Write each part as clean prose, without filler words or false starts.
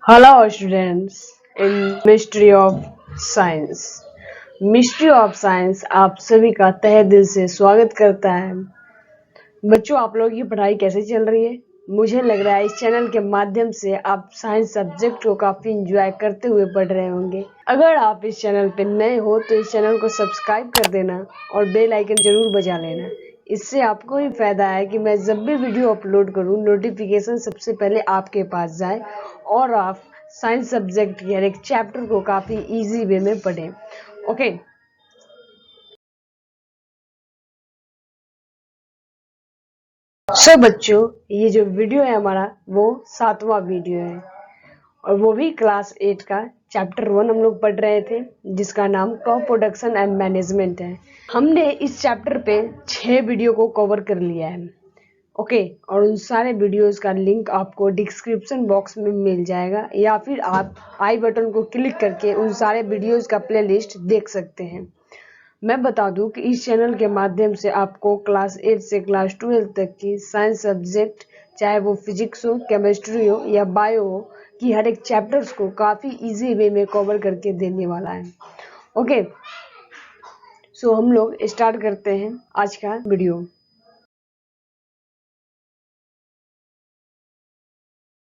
Hello students in Mystery of Science। Mystery of science आप सभी का तहे दिल से स्वागत करता है। बच्चों, आप लोगों की पढ़ाई कैसे चल रही है? मुझे लग रहा है इस चैनल के माध्यम से आप साइंस सब्जेक्ट को काफी एंजॉय करते हुए पढ़ रहे होंगे। अगर आप इस चैनल पे नए हो तो इस चैनल को सब्सक्राइब कर देना और बेल आइकन जरूर बजा लेना। इससे आपको ही फायदा है कि मैं जब भी वीडियो अपलोड करूं नोटिफिकेशन सबसे पहले आपके पास जाए और आप साइंस सब्जेक्ट के हर एक चैप्टर को काफी इजी वे में पढ़ें। ओके, सो बच्चों, ये जो वीडियो है हमारा वो 7वां वीडियो है और वो भी क्लास 8 का चैप्टर 1 हम लोग पढ़ रहे थे जिसका नाम क्रॉप प्रोडक्शन एंड मैनेजमेंट है। हमने इस चैप्टर पे 6 वीडियो को कवर कर लिया है। ओके, और उन सारे वीडियोस का लिंक आपको डिस्क्रिप्शन बॉक्स में मिल जाएगा या फिर आप आई बटन को क्लिक करके उन सारे वीडियोस का प्लेलिस्ट देख सकते हैं। मैं बता दूं कि इस चैनल के माध्यम से आपको क्लास 8 से क्लास 12 तक की साइंस सब्जेक्ट, चाहे वो फिजिक्स हो, केमिस्ट्री हो या बायो हो, की हर एक चैप्टर्स को काफी इजी वे में कवर करके देने वाला है। ओके, सो हम लोग स्टार्ट करते हैं आज का वीडियो।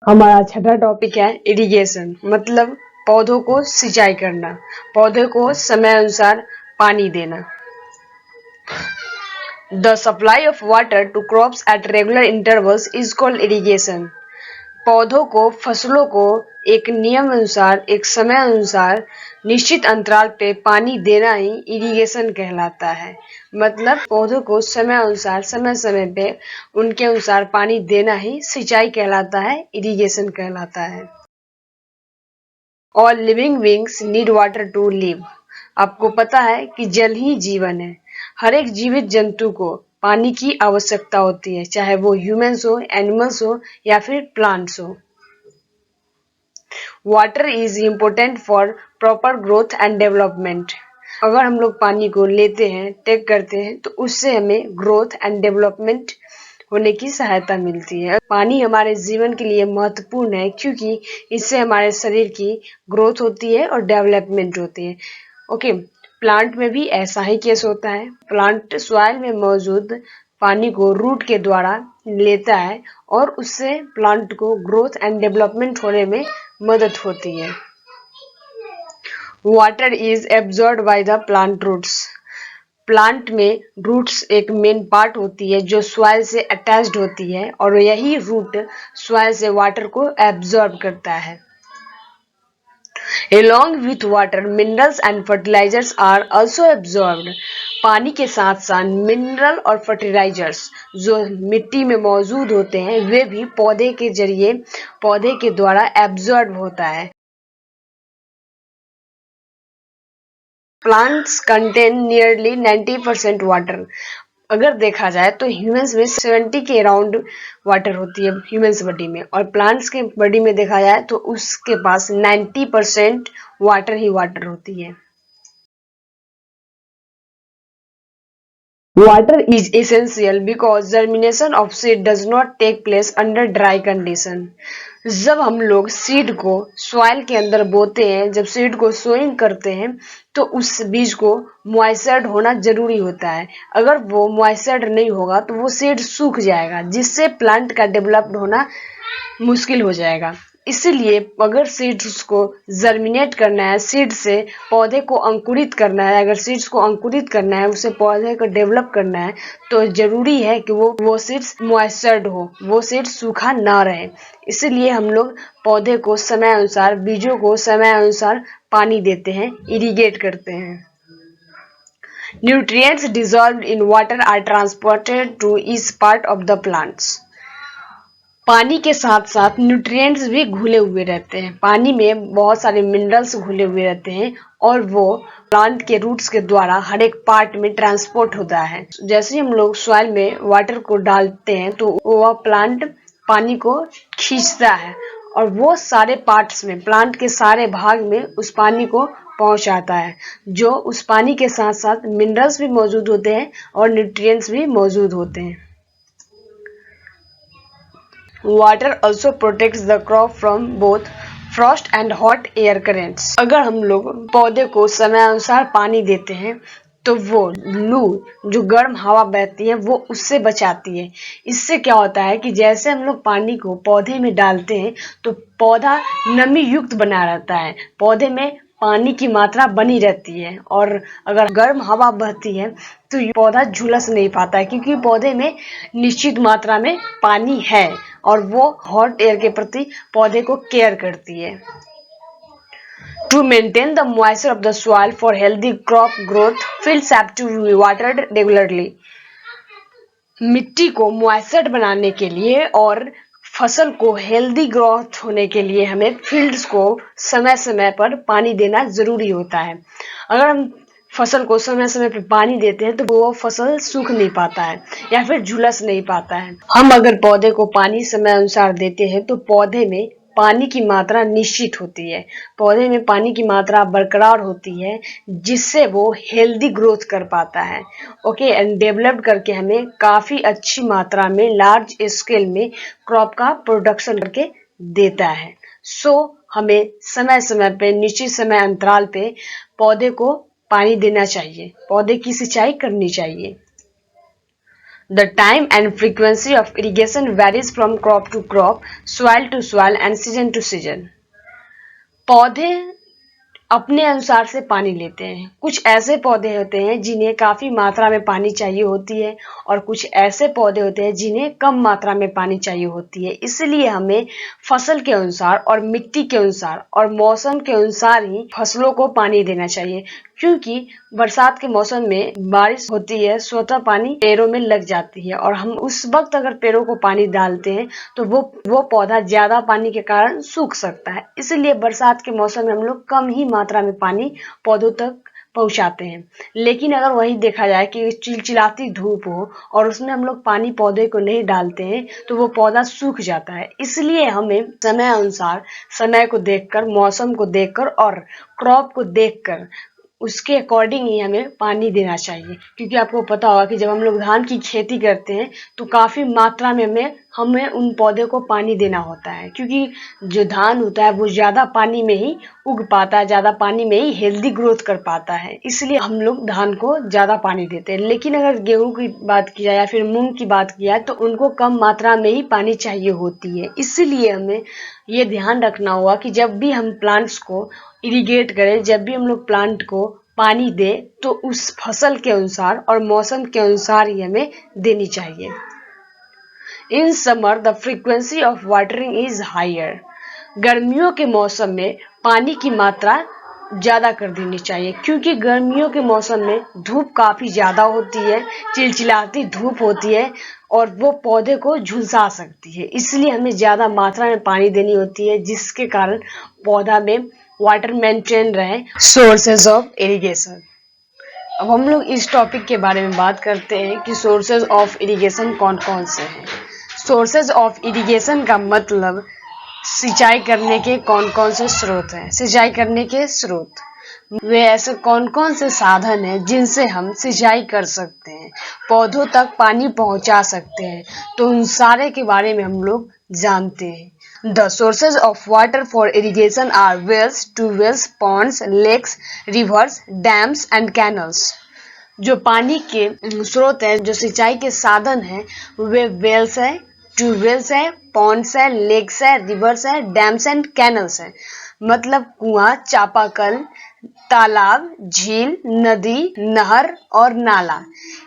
हमारा छठा टॉपिक है इरिगेशन, मतलब पौधों को सिंचाई करना, पौधे को समय अनुसार पानी देना। The supply of water to crops at regular intervals is called irrigation. पौधों को, फसलों को एक नियम अनुसार, एक समय अनुसार, निश्चित अंतराल पे पानी देना ही इरिगेशन कहलाता है। मतलब पौधों को समय अनुसार, समय समय पे उनके अनुसार पानी देना ही सिंचाई कहलाता है, इरिगेशन कहलाता है। All living beings need water to live. आपको पता है कि जल ही जीवन है। हर एक जीवित जंतु को पानी की आवश्यकता होती है, चाहे वो ह्यूमंस हो, एनिमल्स हो या फिर प्लांट्स हो। Water is important for proper growth and development. अगर हम लोग पानी को लेते हैं, टेक करते हैं, तो उससे हमें ग्रोथ एंड डेवलपमेंट होने की सहायता मिलती है। पानी हमारे जीवन के लिए महत्वपूर्ण है क्योंकि इससे हमारे शरीर की ग्रोथ होती है और डेवलपमेंट होती है। ओके, प्लांट में भी ऐसा ही केस होता है। प्लांट सॉइल में मौजूद पानी को रूट के द्वारा लेता है और उससे प्लांट को ग्रोथ एंड डेवलपमेंट होने में मदद होती है। Water is absorbed by the plant roots. Plant में रूट्स एक मेन पार्ट होती है जो सॉइल से अटैच्ड होती है और यही रूट सॉइल से वाटर को एब्जॉर्ब करता है। Along with water, minerals and fertilizers are also absorbed. पानी के साथ साथ मिनरल और फर्टिलाइजर्स जो मिट्टी में मौजूद होते हैं वे भी पौधे के जरिए, पौधे के द्वारा एब्जॉर्ब होता है। Plants contain nearly 90% water. अगर देखा जाए तो ह्यूमंस में 70 के अराउंड वाटर होती है ह्यूमंस बॉडी में, और प्लांट्स के बॉडी में देखा जाए तो उसके पास 90% वाटर ही वाटर होती है। Water is essential because germination of seed does not take place under dry condition. जब हम लोग सीड को सॉइल के अंदर बोते हैं, जब सीड को सोइंग करते हैं तो उस बीज को मॉइस्चर्ड होना जरूरी होता है। अगर वो मॉइस्चर्ड नहीं होगा तो वो सीड सूख जाएगा जिससे प्लांट का डेवलप्ड होना मुश्किल हो जाएगा। इसीलिए अगर सीड्स को जर्मिनेट करना है, सीड से पौधे को अंकुरित करना है, अगर सीड्स को अंकुरित करना है, उसे पौधे को डेवलप करना है तो जरूरी है कि वो सीड्स मॉइस्चर्ड हो, वो सीड्स सूखा ना रहे। इसीलिए हम लोग पौधे को समय अनुसार, बीजों को समय अनुसार पानी देते हैं, इरिगेट करते हैं। Nutrients dissolved in water are transported to each part of the plants. पानी के साथ साथ न्यूट्रिएंट्स भी घुले हुए रहते हैं। पानी में बहुत सारे मिनरल्स घुले हुए रहते हैं और वो प्लांट के रूट्स के द्वारा हर एक पार्ट में ट्रांसपोर्ट होता है। जैसे ही हम लोग सॉइल में वाटर को डालते हैं तो वह प्लांट पानी को खींचता है और वो सारे पार्ट्स में, प्लांट के सारे भाग में उस पानी को पहुंचाता है, जो उस पानी के साथ साथ मिनरल्स भी मौजूद होते हैं और न्यूट्रिएंट्स भी मौजूद होते हैं। Water also protects the crop from both Frost and hot air currents. अगर हम लोग पौधे को समय अनुसार पानी देते हैं तो वो लू जो गर्म हवा बहती है वो उससे बचाती है। इससे क्या होता है कि जैसे हम लोग पानी को पौधे में डालते हैं तो पौधा नमी युक्त बना रहता है, पौधे में पानी की मात्रा बनी रहती है। और अगर गर्म हवा बहती है तो पौधा झुलस नहीं पाता है, क्योंकि पौधे में निश्चित मात्रा में पानी है और वो हॉट एयर के प्रति पौधे को केयर करती है। To maintain the moisture of the soil for healthy crop growth, fields have to be watered regularly. मिट्टी को मॉइस्चर बनाने के लिए और फसल को हेल्दी ग्रोथ होने के लिए हमें फील्ड्स को समय समय पर पानी देना जरूरी होता है। अगर हम फसल को समय समय पर पानी देते हैं तो वो फसल सूख नहीं पाता है या फिर झुलस नहीं पाता है। हम अगर पौधे को पानी समय अनुसार देते हैं तो पौधे में पानी की मात्रा निश्चित होती है, पौधे में पानी की मात्रा बरकरार होती है, जिससे वो हेल्दी ग्रोथ कर पाता है। ओके, एंड डेवलप करके हमें काफी अच्छी मात्रा में लार्ज स्केल में क्रॉप का प्रोडक्शन करके देता है। सो हमें समय समय पे निश्चित समय अंतराल पे पौधे को पानी देना चाहिए, पौधे की सिंचाई करनी चाहिए। The time and frequency of irrigation varies from crop to crop, soil to soil and season to season. पौधे अपने अनुसार से पानी लेते हैं। कुछ ऐसे पौधे होते हैं जिन्हें काफी मात्रा में पानी चाहिए होती है और कुछ ऐसे पौधे होते हैं जिन्हें कम मात्रा में पानी चाहिए होती है। इसलिए हमें फसल के अनुसार और मिट्टी के अनुसार और मौसम के अनुसार ही फसलों को पानी देना चाहिए, क्योंकि बरसात के मौसम में बारिश होती है, स्वतः पानी पेड़ों में लग जाती है और हम उस वक्त अगर पेड़ों को पानी डालते हैं तो वो पौधा ज्यादा पानी के कारण सूख सकता है। इसलिए बरसात के मौसम में हम लोग कम ही मात्रा में पानी पौधों तक पहुंचाते हैं। लेकिन अगर वही देखा जाए कि चिलचिलाती धूप हो और उसमें हम लोग पानी पौधे को नहीं डालते हैं तो वो पौधा सूख जाता है। इसलिए हमें समय अनुसार, समय को देखकर, मौसम को देखकर और क्रॉप को देखकर उसके अकॉर्डिंग ही हमें पानी देना चाहिए। क्योंकि आपको पता होगा कि जब हम लोग धान की खेती करते हैं तो काफी मात्रा में हमें उन पौधे को पानी देना होता है, क्योंकि जो धान होता है वो ज्यादा पानी में ही उग पाता है, ज्यादा पानी में ही हेल्दी ग्रोथ कर पाता है। इसलिए हम लोग धान को ज्यादा पानी देते हैं। लेकिन अगर गेहूं की बात की जाए या फिर मूंग की बात की जाए तो उनको कम मात्रा में ही पानी चाहिए होती है। इसलिए हमें ये ध्यान रखना होगा कि जब भी हम प्लांट्स को इरिगेट करें, जब भी हम लोग प्लांट को पानी दें तो उस फसल के अनुसार और मौसम के अनुसार ही हमें देनी चाहिए। In summer the frequency of watering is higher. गर्मियों के मौसम में पानी की मात्रा ज्यादा कर देनी चाहिए, क्योंकि गर्मियों के मौसम में धूप काफी ज्यादा होती है, चिलचिलाती धूप होती है और वो पौधे को झुलसा सकती है। इसलिए हमें ज्यादा मात्रा में पानी देनी होती है, जिसके कारण पौधा में वाटर मेंटेन रहे। Sources of irrigation. अब हम लोग इस टॉपिक के बारे में बात करते हैं कि सोर्सेज ऑफ इरिगेशन कौन कौन से हैं। सोर्सेज ऑफ इरिगेशन का मतलब सिंचाई करने के कौन कौन से स्रोत हैं। सिंचाई करने के स्रोत वे ऐसे कौन कौन से साधन हैं जिनसे हम सिंचाई कर सकते हैं, पौधों तक पानी पहुंचा सकते हैं, तो उन सारे के बारे में हम लोग जानते हैं। The sources of water for irrigation are wells, tubewells, ponds, lakes, rivers, dams and canals. जो पानी के स्रोत हैं, जो सिंचाई के साधन हैं, वे वेल्स है, ट्यूबवेल्स है, पॉन्ड्स है, लेक्स है, रिवर्स है, डैम्स एंड कैनल्स है। मतलब कुआं, चापाकल, तालाब, झील, नदी, नहर और नाला,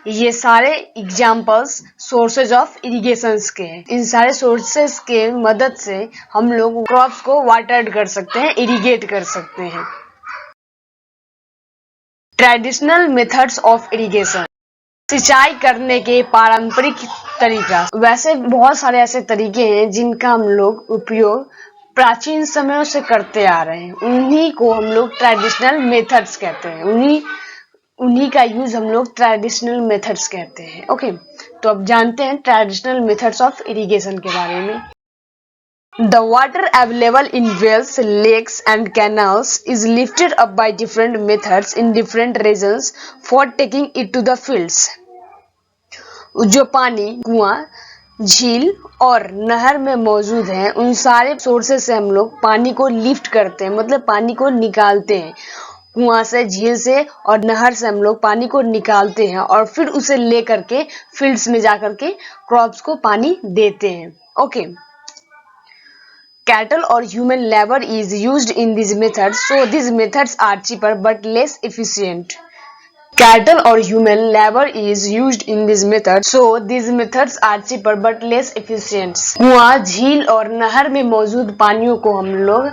ये सारे एग्जाम्पल्स सोर्सेज ऑफ इरिगेशंस के हैं। इन सारे सोर्सेज के मदद से हम लोग क्रॉप्स को वाटर्ड कर सकते हैं, इरिगेट कर सकते हैं। Traditional methods of irrigation. सिंचाई करने के पारंपरिक तरीका। वैसे बहुत सारे ऐसे तरीके हैं जिनका हम लोग उपयोग प्राचीन समयों से करते आ रहे हैं, उन्हीं को हम लोग ट्रेडिशनल मेथड्स कहते हैं। उन्हीं का यूज हम लोग ट्रेडिशनल मेथड्स कहते हैं। ओके, तो अब जानते हैं ट्रेडिशनल मेथड्स ऑफ इरिगेशन के बारे में। The water available in wells, lakes and canals is lifted up by different methods in different regions for taking it to the fields. जो पानी कुआं, झील और नहर में मौजूद हैं उन सारे सोर्सेस से हम लोग पानी को लिफ्ट करते हैं, मतलब पानी को निकालते हैं। कुआं से, झील से और नहर से हम लोग पानी को निकालते हैं और फिर उसे ले करके फील्ड्स में जाकर के क्रॉप्स को पानी देते हैं। Okay, cattle or human labor is used in these methods, so these methods are cheaper but less efficient. Cattle or human labor is used in this method, so these methods are cheaper but less efficient. कुआं, झील और नहर में मौजूद पानियों को हम लोग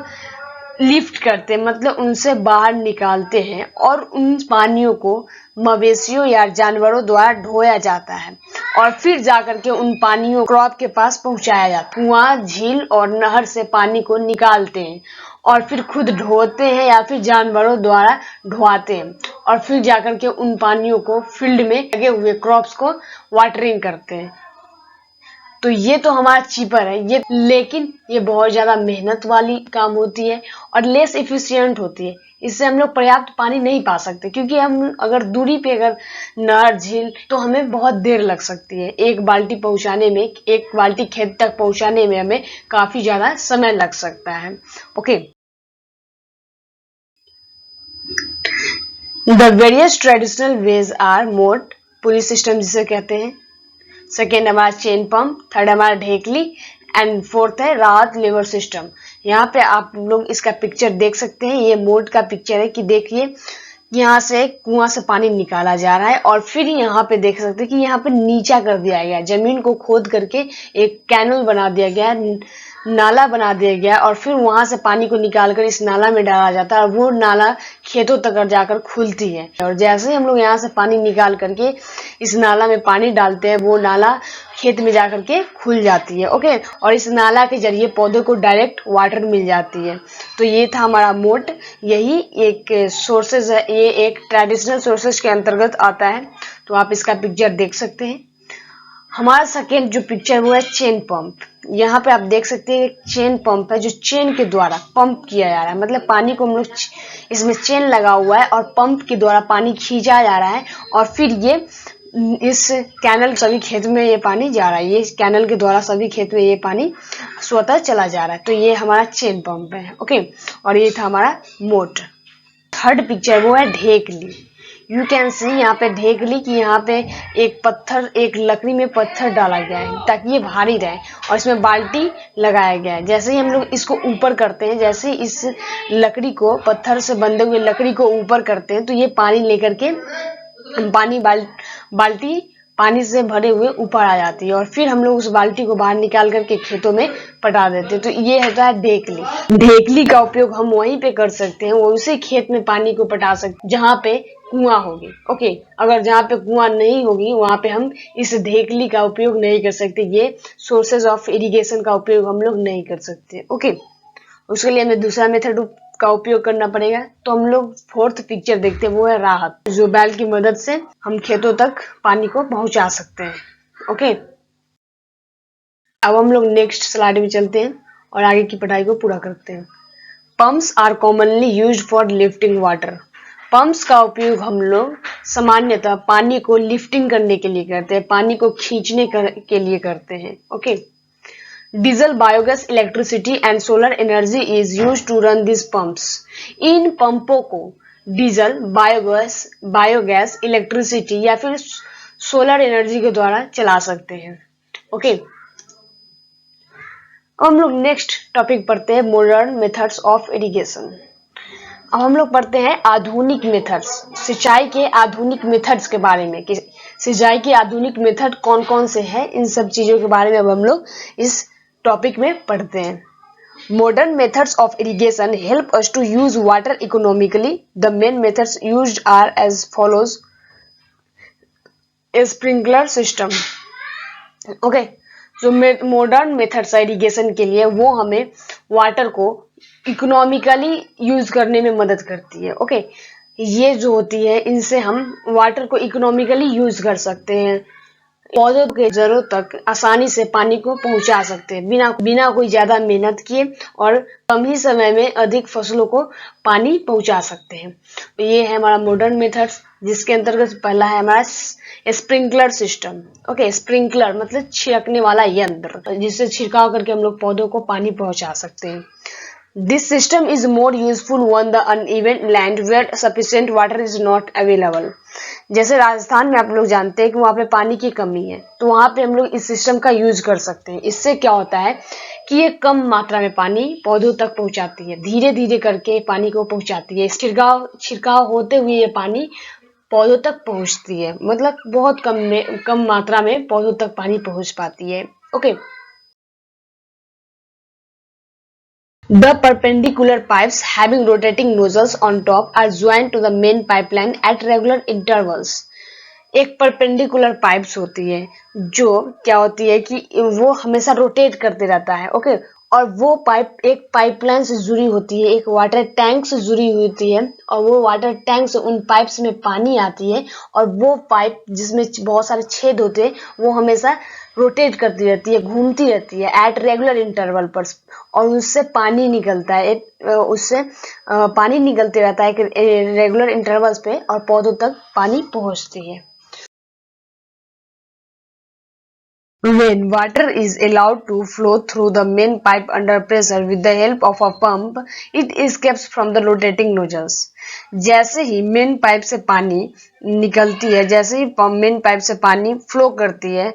लिफ्ट करते हैं, मतलब उनसे बाहर निकालते हैं और उन पानियों को मवेशियों या जानवरों द्वारा ढोया जाता है और फिर जाकर के उन पानियों क्रॉप के पास पहुंचाया जाता है। कुआं, झील और नहर से पानी को निकालते हैं और फिर खुद ढोते हैं या फिर जानवरों द्वारा ढोआते हैं और फिर जाकर के उन पानियों को फील्ड में लगे हुए क्रॉप्स को वाटरिंग करते हैं। तो ये तो हमारा चीपर है ये, लेकिन ये बहुत ज्यादा मेहनत वाली काम होती है और लेस एफिशिएंट होती है। इससे हम लोग पर्याप्त पानी नहीं पा सकते, क्योंकि हम अगर दूरी पे अगर नहर, झील, तो हमें बहुत देर लग सकती है। एक बाल्टी पहुंचाने में, एक बाल्टी खेत तक पहुंचाने में हमें काफी ज्यादा समय लग सकता है। Okay, the various traditional ways are moat, pulley system जिसे कहते हैं। सेकेंड हमारा चेन पंप, थर्ड हमारा ढेकली एंड फोर्थ है राहत लेवर सिस्टम। यहाँ पे आप लोग इसका पिक्चर देख सकते हैं, ये मोड का पिक्चर है कि देखिए यहाँ से कुआं से पानी निकाला जा रहा है और फिर यहाँ पे देख सकते हैं कि यहाँ पे नीचा कर दिया गया है, जमीन को खोद करके एक कैनल बना दिया गया है, नाला बना दिया गया और फिर वहां से पानी को निकालकर इस नाला में डाला जाता है और वो नाला खेतों तक जाकर खुलती है। और जैसे ही हम लोग यहाँ से पानी निकाल करके इस नाला में पानी डालते हैं, वो नाला खेत में जाकर के खुल जाती है। ओके, और इस नाला के जरिए पौधों को डायरेक्ट वाटर मिल जाती है। तो ये था हमारा मोट, यही एक सोर्सेज है, ये एक ट्रेडिशनल सोर्सेज के अंतर्गत आता है। तो आप इसका पिक्चर देख सकते हैं। हमारा सेकेंड जो पिक्चर वो है चेन पंप। यहाँ पे आप देख सकते हैं एक चेन पंप है जो चेन के द्वारा पंप किया जा रहा है, मतलब पानी को हम लोग इसमें चेन लगा हुआ है और पंप के द्वारा पानी खींचा जा रहा है और फिर ये इस कैनल सभी खेत में ये पानी जा रहा है, ये कैनल के द्वारा सभी खेत में ये पानी स्वतः चला जा रहा है। तो ये हमारा चेन पंप है। ओके, और ये था हमारा मोट। थर्ड पिक्चर वो है ढेकली। यू कैन सी यहाँ पे ढेकली की, यहाँ पे एक पत्थर, एक लकड़ी में पत्थर डाला गया है ताकि ये भारी रहे और इसमें बाल्टी लगाया गया है। जैसे ही हम लोग इसको ऊपर करते हैं, जैसे इस लकड़ी को, पत्थर से बंधे हुए लकड़ी को ऊपर करते हैं, तो ये पानी लेकर के बाल्टी पानी से भरे हुए ऊपर आ जाती है और फिर हम लोग उस बाल्टी को बाहर निकाल करके खेतों में पटा देते हैं। तो ये होता है ढेकली। ढेकली का उपयोग हम वहीं पे कर सकते हैं, वो उसी खेत में पानी को पटा सकते हैं जहाँ पे कुआं होगी। ओके, अगर जहाँ पे कुआं नहीं होगी वहां पे हम इस ढेकली का उपयोग नहीं कर सकते, ये सोर्सेज ऑफ इरिगेशन का उपयोग हम लोग नहीं कर सकते। ओके, उसके लिए हमें दूसरा मेथड का उपयोग करना पड़ेगा। तो हम लोग फोर्थ पिक्चर देखते हैं, वो है राहत, जो बैल की मदद से हम खेतों तक पानी को पहुंचा सकते हैं। ओके, अब हम लोग नेक्स्ट स्लाइड में चलते हैं और आगे की पढ़ाई को पूरा करते हैं। Pumps are commonly used for lifting water. Pumps का उपयोग हम लोग सामान्यतः पानी को लिफ्टिंग करने के लिए करते हैं, पानी को खींचने के लिए करते हैं। Okay, diesel, biogas, electricity and solar energy is use to run this pumps. इन पंपों को डीजल, बायोगैस, इलेक्ट्रिसिटी या फिर सोलर एनर्जी के द्वारा चला सकते हैं। ओके, अब हम लोग नेक्स्ट टॉपिक पढ़ते हैं, मॉडर्न मेथड्स ऑफ इरिगेशन। अब हम लोग पढ़ते हैं आधुनिक मेथड्स, सिंचाई के आधुनिक मेथड्स के बारे में, कि सिंचाई के आधुनिक मेथड कौन कौन से हैं, इन सब चीजों के बारे में अब हम लोग इस टॉपिक में पढ़ते हैं। Modern methods of irrigation help us to use water economically. The main methods used are as follows: sprinkler system. Okay, जो मॉडर्न मेथड्स है इरिगेशन के लिए, वो हमें वाटर को इकोनॉमिकली यूज करने में मदद करती है। ओके, ये जो होती है, इनसे हम वाटर को इकोनॉमिकली यूज कर सकते हैं, पौधों के जड़ों तक आसानी से पानी को पहुंचा सकते हैं बिना कोई ज्यादा मेहनत किए और कम ही समय में अधिक फसलों को पानी पहुंचा सकते हैं। तो ये है हमारा मॉडर्न मेथड्स। जिसके अंतर्गत पहला है हमारा स्प्रिंकलर सिस्टम। ओके, स्प्रिंकलर मतलब छिड़कने वाला यंत्र, जिससे छिड़काव करके हम लोग पौधों को पानी पहुंचा सकते हैं। This system is more useful on the uneven land where sufficient water is not available. जैसे राजस्थान में आप लोग जानते हैं कि वहाँ पे पानी की कमी है, तो वहाँ पे हम लोग इस सिस्टम का यूज कर सकते हैं। इससे क्या होता है कि ये कम मात्रा में पानी पौधों तक पहुँचाती है, धीरे धीरे करके पानी को पहुँचाती है। छिड़काव होते हुए ये पानी पौधों तक पहुँचती है, मतलब बहुत कम मात्रा में पौधों तक पानी पहुँच पाती है। Okay, The perpendicular pipes having rotating nozzles on top are joined to the main pipeline at regular intervals. एक परपेंडिकुलर पाइप्स होती है जो क्या होती है कि वो हमेशा रोटेट करते रहता है। ओके, और वो पाइप एक पाइपलाइन से जुड़ी होती है, एक वाटर टैंक से जुड़ी होती है, और वो वाटर टैंक से उन पाइप्स में पानी आती है, और वो पाइप जिसमें बहुत सारे छेद होते हैं वो हमेशा रोटेट करती रहती है, घूमती रहती है एट रेगुलर इंटरवल पर, और उससे पानी निकलता है, उससे पानी निकलते रहता है रेगुलर इंटरवल्स पे, और पौधों तक पानी पहुंचती है। When water is allowed to flow through the main pipe under pressure with the help of a pump, it escapes from the rotating nozzles. जैसे ही मेन पाइप से पानी निकलती है, जैसे ही मेन पाइप से पानी फ्लो करती है,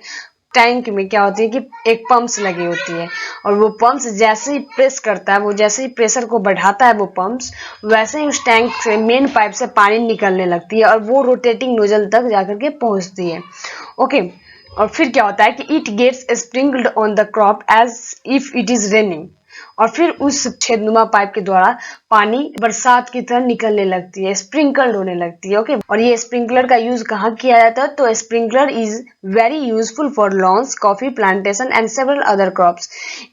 टैंक में क्या होती है कि एक पंप्स लगी होती है, और वो पंप्स जैसे ही प्रेस करता है, वो जैसे ही प्रेशर को बढ़ाता है वो पंप्स, वैसे ही उस टैंक से मेन पाइप से पानी निकलने लगती है, और वो रोटेटिंग नोजल तक जाकर के पहुंचती है। ओके, और फिर क्या होता है कि it gets sprinkled on the crop as if it is raining, और फिर उस छेदनुमा पाइप के द्वारा पानी बरसात की तरह निकलने लगती है, स्प्रिंकल्ड होने लगती है। ओके, और ये स्प्रिंकलर का यूज कहाँ किया जाता है? तो sprinkler is very useful for lawns, coffee plantation and several other crops.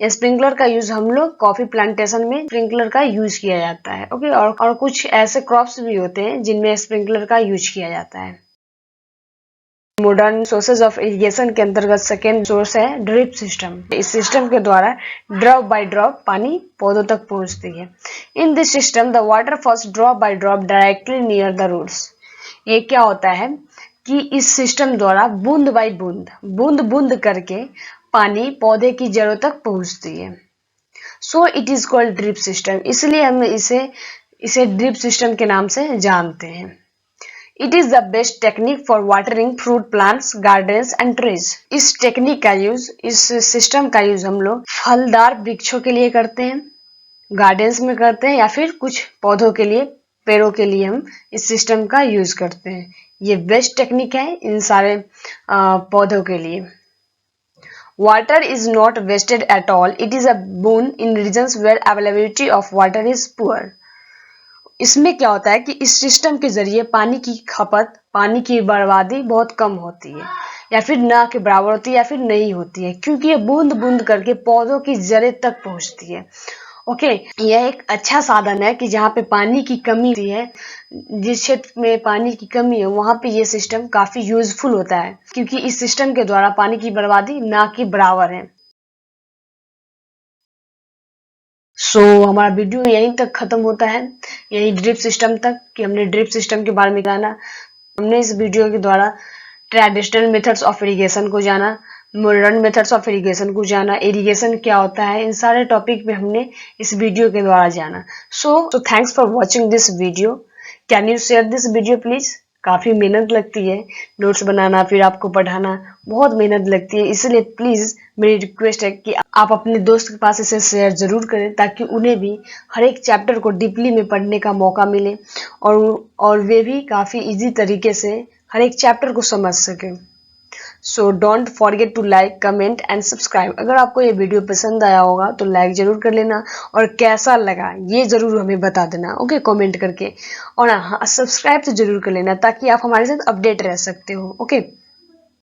Sprinkler का यूज हम लोग कॉफी प्लांटेशन में स्प्रिंकलर का यूज किया जाता है। ओके, और कुछ ऐसे क्रॉप्स भी होते हैं जिनमें स्प्रिंकलर का यूज किया जाता है। मॉडर्न सोर्सेज ऑफ इरिगेशन के अंतर्गत सेकेंड सोर्स है ड्रिप सिस्टम। इस सिस्टम के द्वारा ड्रॉप बाय ड्रॉप पानी पौधों तक पहुंचती है। In this system the water falls drop by drop directly near the roots. ये क्या होता है कि इस सिस्टम द्वारा बूंद बाय बूंद, बूंद बूंद करके पानी पौधे की जड़ों तक पहुंचती है। So it is called drip system, इसलिए हम इसे ड्रिप सिस्टम के नाम से जानते हैं। It is the best technique for watering fruit plants, gardens and trees. इस टेक्निक का यूज, इस सिस्टम का यूज हम लोग फलदार वृक्षों के लिए करते हैं, गार्डन्स में करते हैं, या फिर कुछ पौधों के लिए, पेड़ों के लिए हम इस सिस्टम का यूज करते हैं। ये बेस्ट टेक्निक है इन सारे पौधों के लिए। Water is not wasted at all. It is a boon in regions where availability of water is poor. इसमें क्या होता है कि इस सिस्टम के जरिए पानी की खपत, पानी की बर्बादी बहुत कम होती है, या फिर ना के बराबर होती है, या फिर नहीं होती है, क्योंकि ये बूंद बूंद करके पौधों की जड़ें तक पहुंचती है। ओके, यह एक अच्छा साधन है कि जहाँ पे पानी की कमी होती है, जिस क्षेत्र में पानी की कमी है वहां पे ये सिस्टम काफी यूजफुल होता है, क्योंकि इस सिस्टम के द्वारा पानी की बर्बादी ना के बराबर है। हमारा वीडियो यहीं तक खत्म होता है, यही ड्रिप सिस्टम तक, कि हमने ड्रिप सिस्टम के बारे में जाना। हमने इस वीडियो के द्वारा ट्रेडिशनल मेथड्स ऑफ इरिगेशन को जाना, मॉडर्न मेथड्स ऑफ इरिगेशन को जाना, इरिगेशन क्या होता है, इन सारे टॉपिक पे हमने इस वीडियो के द्वारा जाना। So thanks for watching this video. Can you share this video please? काफी मेहनत लगती है नोट्स बनाना, फिर आपको पढ़ाना, बहुत मेहनत लगती है, इसलिए प्लीज मेरी रिक्वेस्ट है कि आप अपने दोस्त के पास इसे शेयर जरूर करें, ताकि उन्हें भी हर एक चैप्टर को डीपली में पढ़ने का मौका मिले, और वे भी काफी इजी तरीके से हर एक चैप्टर को समझ सके। So don't forget to like, comment and subscribe. अगर आपको ये वीडियो पसंद आया होगा तो लाइक जरूर कर लेना, और कैसा लगा ये जरूर हमें बता देना, ओके, कमेंट करके। और हाँ, सब्सक्राइब तो जरूर कर लेना, ताकि आप हमारे साथ अपडेट रह सकते हो। ओके।